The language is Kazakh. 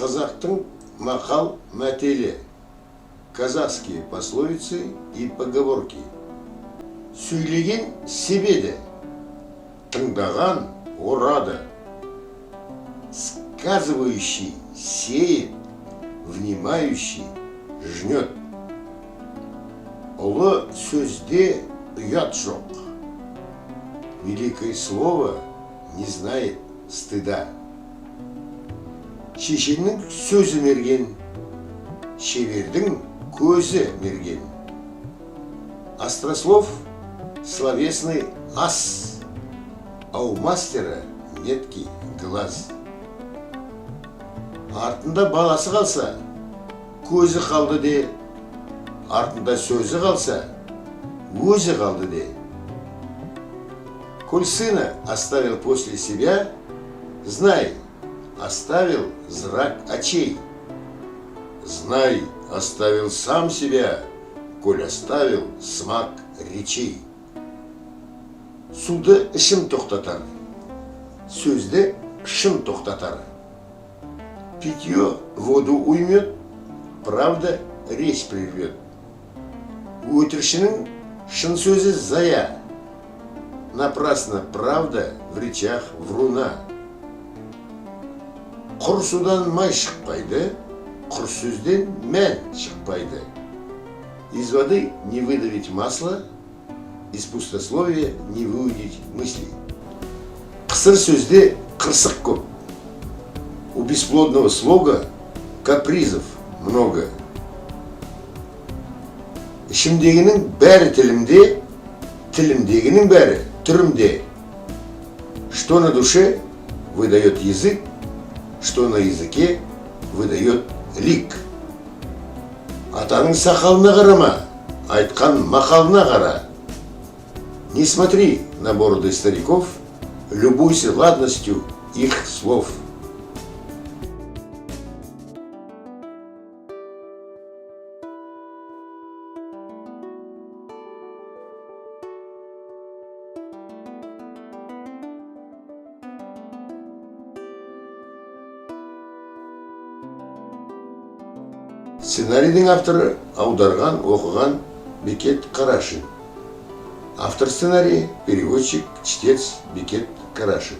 Казахтың мақал мәтелі, казахские пословицы и поговорки. Сөйлеген себеді, тыңдаған орады. Сказывающий сеет, внимающий жнет. Ұлы сөзде ұят жоқ. Великое слово не знает стыда. Шешеннің сөзі мерген, шебердің көзі мерген. Острослов словесный ас, а у мастера меткий глаз. Артында баласы қалса, көзі қалды де, артында сөзі қалса, өзі қалды де. Коль сына оставил после себя, знай, оставил зрак очей. Знай, оставил сам себя, коль оставил смак речей. Суды ішім тоқтатар, сөзді шын тоқтатар. Питье воду уймет, правда речь прервет. Өтіршінің шын сөзі зая, напрасно правда в речах вруна. Құр судан май шықпайды, құр сөзден мән шықпайды. Из воды не выдавить масло, из пустословия не выудить мысли. Қысыр сөзде қырсық көп. У бесплодного слога капризов много. Ішімдегінің бәрі тілімде, тілімдегінің бәрі түрімде. Что на душе выдает язык, что на языке выдает лик. Атаның сақалына қарама, айтқан мақалына қара. Не смотри на бороды стариков, любуйся ладностью их слов. Сценарийдің авторы аударған, оқыған Бекет Қарашин. Автор сценария, переводчик, чтец Бекет Қарашин.